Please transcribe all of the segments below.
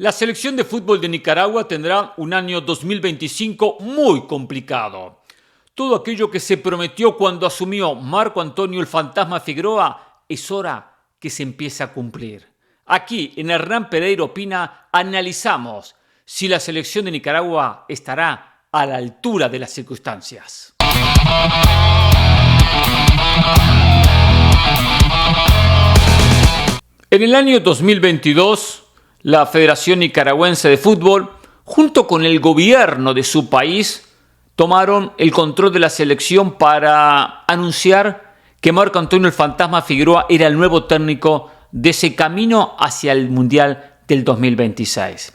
La selección de fútbol de Nicaragua tendrá un año 2025 muy complicado. Todo aquello que se prometió cuando asumió Marco Antonio el Fantasma Figueroa es hora que se empiece a cumplir. Aquí, en Hernán Pereira Opina, analizamos si la selección de Nicaragua estará a la altura de las circunstancias. En el año 2022, la Federación Nicaragüense de Fútbol, junto con el gobierno de su país, tomaron el control de la selección para anunciar que Marco Antonio el Fantasma Figueroa era el nuevo técnico de ese camino hacia el Mundial del 2026.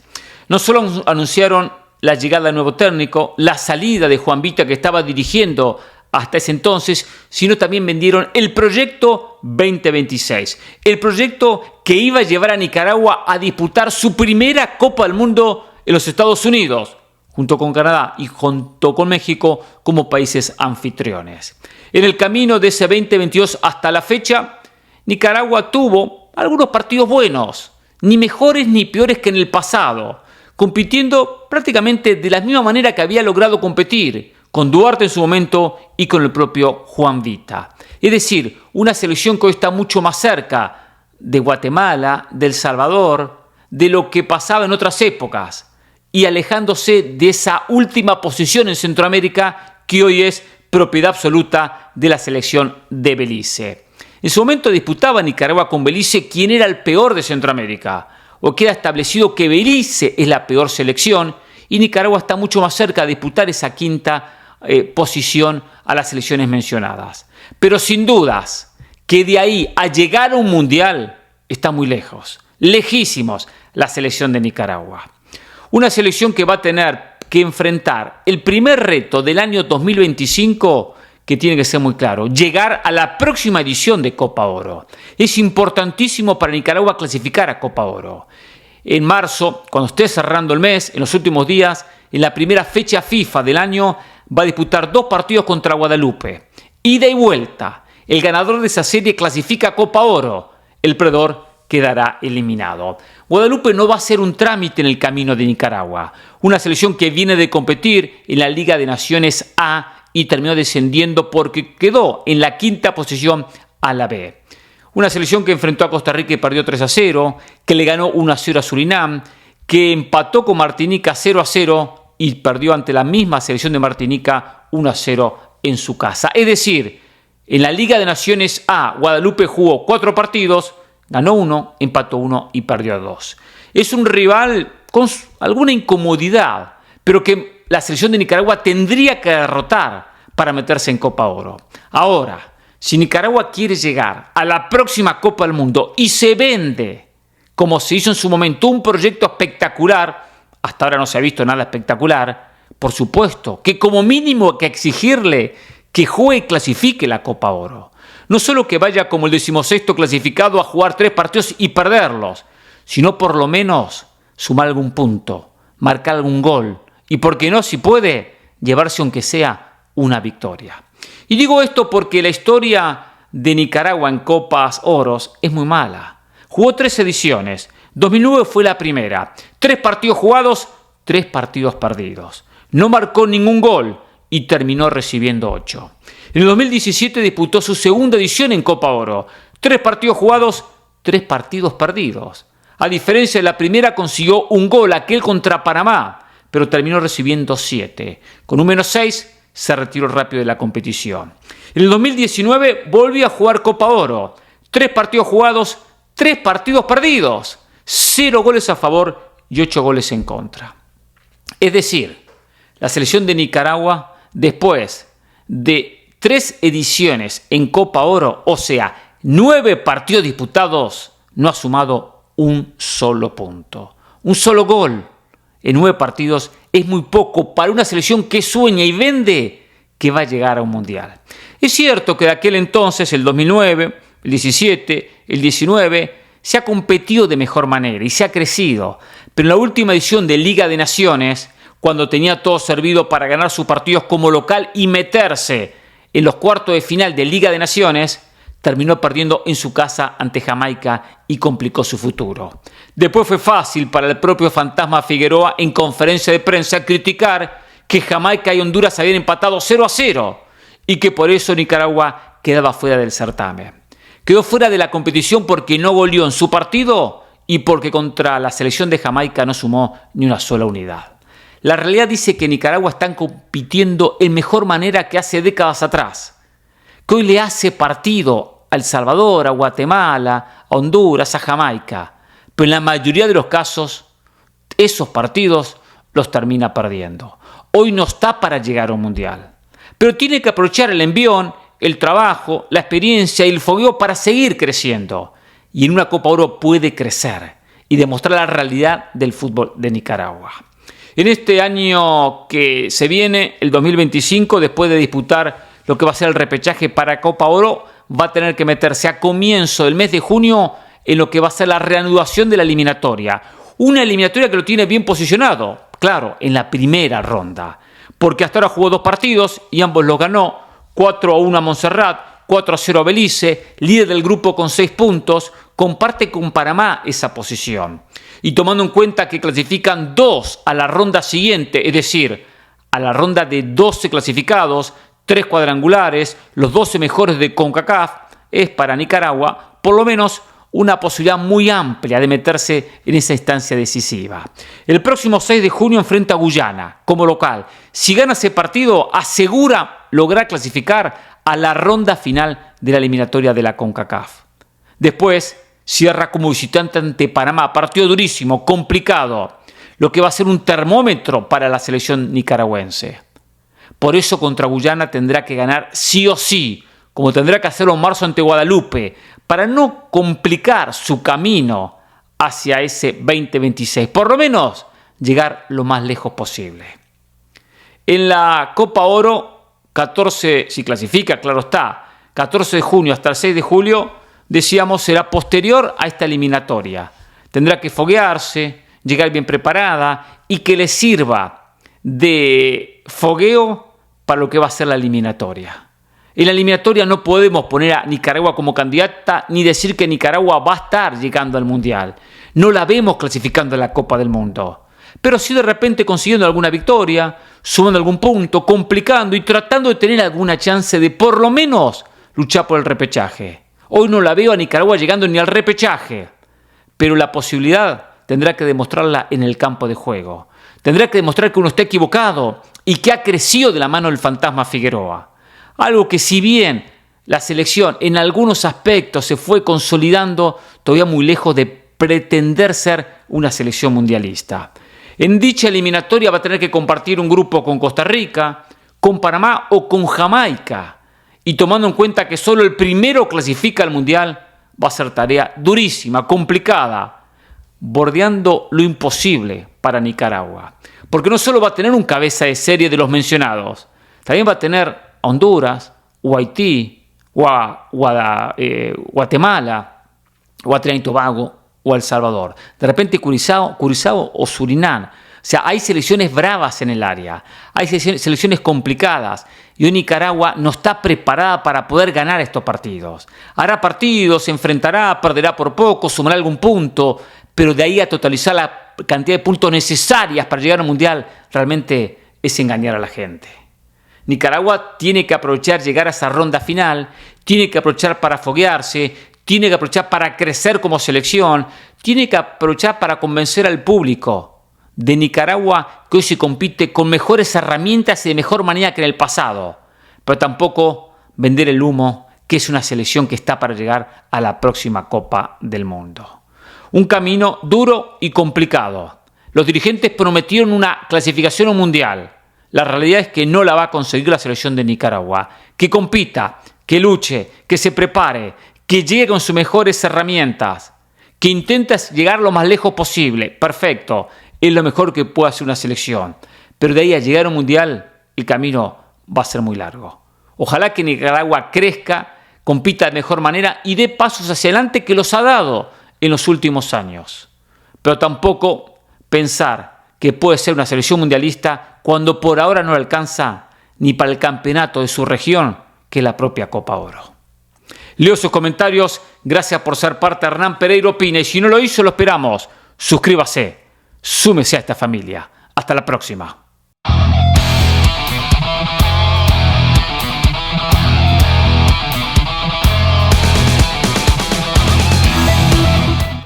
No solo anunciaron la llegada del nuevo técnico, la salida de Juan Vita, que estaba dirigiendo hasta ese entonces, sino también vendieron el proyecto 2026, el proyecto que iba a llevar a Nicaragua a disputar su primera Copa del Mundo en los Estados Unidos, junto con Canadá y junto con México como países anfitriones. En el camino de ese 2022 hasta la fecha, Nicaragua tuvo algunos partidos buenos, ni mejores ni peores que en el pasado, compitiendo prácticamente de la misma manera que había logrado competir, con Duarte en su momento y con el propio Juan Vita. Es decir, una selección que hoy está mucho más cerca de Guatemala, de El Salvador, de lo que pasaba en otras épocas, y alejándose de esa última posición en Centroamérica que hoy es propiedad absoluta de la selección de Belice. En su momento disputaba Nicaragua con Belice quién era el peor de Centroamérica, o queda establecido que Belice es la peor selección y Nicaragua está mucho más cerca de disputar esa quinta posición a las selecciones mencionadas. Pero sin dudas que de ahí a llegar a un mundial está muy lejos, lejísimos la selección de Nicaragua. Una selección que va a tener que enfrentar el primer reto del año 2025, que tiene que ser muy claro, llegar a la próxima edición de Copa Oro. Es importantísimo para Nicaragua clasificar a Copa Oro. En marzo, cuando esté cerrando el mes, en los últimos días, en la primera fecha FIFA del año, va a disputar 2 partidos contra Guadalupe. Ida y vuelta. El ganador de esa serie clasifica a Copa Oro. El perdedor quedará eliminado. Guadalupe no va a ser un trámite en el camino de Nicaragua. Una selección que viene de competir en la Liga de Naciones A y terminó descendiendo porque quedó en la quinta posición a la B. Una selección que enfrentó a Costa Rica y perdió 3-0, que le ganó 1-0 a Surinam, que empató con Martinica 0-0 y perdió ante la misma selección de Martinica 1-0 en su casa. Es decir, en la Liga de Naciones A, Guadalupe jugó 4 partidos, ganó 1, empató 1 y perdió 2. Es un rival con alguna incomodidad, pero que la selección de Nicaragua tendría que derrotar para meterse en Copa Oro. Ahora, si Nicaragua quiere llegar a la próxima Copa del Mundo y se vende, como se hizo en su momento, un proyecto espectacular, hasta ahora no se ha visto nada espectacular, por supuesto que como mínimo hay que exigirle que juegue y clasifique la Copa Oro. No solo que vaya como el 16º clasificado a jugar 3 partidos y perderlos, sino por lo menos sumar algún punto, marcar algún gol y, por qué no, si puede, llevarse aunque sea una victoria. Y digo esto porque la historia de Nicaragua en Copas Oros es muy mala. Jugó 3 ediciones. 2009 fue la primera. 3 partidos jugados, 3 partidos perdidos. No marcó ningún gol y terminó recibiendo 8. En el 2017 disputó su segunda edición en Copa Oro. 3 partidos jugados, 3 partidos perdidos. A diferencia de la primera, consiguió un gol, aquel contra Panamá, pero terminó recibiendo 7. Con un -6 se retiró rápido de la competición. En el 2019 volvió a jugar Copa Oro. 3 partidos jugados, 3 partidos perdidos. 0 goles a favor y 8 goles en contra. Es decir, la selección de Nicaragua, después de 3 ediciones en Copa Oro, o sea, 9 partidos disputados, no ha sumado un solo punto. Un solo gol en 9 partidos es muy poco para una selección que sueña y vende que va a llegar a un mundial. Es cierto que de aquel entonces, el 2009, el 17, el 19, se ha competido de mejor manera y se ha crecido, pero en la última edición de Liga de Naciones, cuando tenía todo servido para ganar sus partidos como local y meterse en los cuartos de final de Liga de Naciones, terminó perdiendo en su casa ante Jamaica y complicó su futuro. Después fue fácil para el propio Fantasma Figueroa en conferencia de prensa criticar que Jamaica y Honduras habían empatado 0-0 y que por eso Nicaragua quedaba fuera del certamen. Quedó fuera de la competición porque no goleó en su partido y porque contra la selección de Jamaica no sumó ni una sola unidad. La realidad dice que Nicaragua está compitiendo en mejor manera que hace décadas atrás, que hoy le hace partido a El Salvador, a Guatemala, a Honduras, a Jamaica, pero en la mayoría de los casos esos partidos los termina perdiendo. Hoy no está para llegar a un mundial, pero tiene que aprovechar el envión, el trabajo, la experiencia y el fogueo para seguir creciendo. Y en una Copa Oro puede crecer y demostrar la realidad del fútbol de Nicaragua. En este año que se viene, el 2025, después de disputar lo que va a ser el repechaje para Copa Oro, va a tener que meterse a comienzo del mes de junio en lo que va a ser la reanudación de la eliminatoria. Una eliminatoria que lo tiene bien posicionado, claro, en la primera ronda, porque hasta ahora jugó 2 partidos y ambos los ganó, 4-1 a Montserrat, 4-0 a Belice, líder del grupo con 6 puntos, comparte con Panamá esa posición. Y tomando en cuenta que clasifican 2 a la ronda siguiente, es decir, a la ronda de 12 clasificados, 3 cuadrangulares, los 12 mejores de CONCACAF, es para Nicaragua por lo menos una posibilidad muy amplia de meterse en esa instancia decisiva. El próximo 6 de junio enfrenta a Guyana como local. Si gana ese partido, asegura lograr clasificar a la ronda final de la eliminatoria de la CONCACAF. Después cierra como visitante ante Panamá, partido durísimo, complicado, lo que va a ser un termómetro para la selección nicaragüense. Por eso contra Guyana tendrá que ganar sí o sí, como tendrá que hacerlo en marzo ante Guadalupe, para no complicar su camino hacia ese 2026, por lo menos llegar lo más lejos posible. En la Copa Oro, 14, si clasifica, claro está, 14 de junio hasta el 6 de julio, decíamos, será posterior a esta eliminatoria. Tendrá que foguearse, llegar bien preparada y que le sirva de fogueo para lo que va a ser la eliminatoria. En la eliminatoria no podemos poner a Nicaragua como candidata ni decir que Nicaragua va a estar llegando al Mundial. No la vemos clasificando a la Copa del Mundo. Pero sí de repente consiguiendo alguna victoria, sumando algún punto, complicando y tratando de tener alguna chance de por lo menos luchar por el repechaje. Hoy no la veo a Nicaragua llegando ni al repechaje, pero la posibilidad tendrá que demostrarla en el campo de juego. Tendrá que demostrar que uno está equivocado y que ha crecido de la mano del Fantasma Figueroa. Algo que si bien la selección en algunos aspectos se fue consolidando, todavía muy lejos de pretender ser una selección mundialista. En dicha eliminatoria va a tener que compartir un grupo con Costa Rica, con Panamá o con Jamaica. Y tomando en cuenta que solo el primero clasifica al Mundial, va a ser tarea durísima, complicada, bordeando lo imposible para Nicaragua. Porque no solo va a tener un cabeza de serie de los mencionados, también va a tener a Honduras, o Haití, o a Guatemala, o a Trinidad y Tobago, o a El Salvador. De repente Curazao o Surinam. O sea, hay selecciones bravas en el área, hay selecciones complicadas y hoy Nicaragua no está preparada para poder ganar estos partidos. Hará partidos, se enfrentará, perderá por poco, sumará algún punto, pero de ahí a totalizar la cantidad de puntos necesarias para llegar al Mundial realmente es engañar a la gente. Nicaragua tiene que aprovechar llegar a esa ronda final, tiene que aprovechar para foguearse, tiene que aprovechar para crecer como selección, tiene que aprovechar para convencer al público de Nicaragua que hoy se compite con mejores herramientas y de mejor manera que en el pasado, pero tampoco vender el humo que es una selección que está para llegar a la próxima Copa del Mundo. Un camino duro y complicado. Los dirigentes prometieron una clasificación a un mundial. La realidad es que no la va a conseguir la selección de Nicaragua. Que compita, que luche, que se prepare, que llegue con sus mejores herramientas, que intente llegar lo más lejos posible. Perfecto. Es lo mejor que puede hacer una selección. Pero de ahí a llegar a un mundial, el camino va a ser muy largo. Ojalá que Nicaragua crezca, compita de mejor manera y dé pasos hacia adelante que los ha dado en los últimos años. Pero tampoco pensar que puede ser una selección mundialista cuando por ahora no alcanza ni para el campeonato de su región, que es la propia Copa Oro. Leo sus comentarios. Gracias por ser parte de Hernán Pereira Opina. Y si no lo hizo, lo esperamos. Suscríbase. Súmese a esta familia. Hasta la próxima.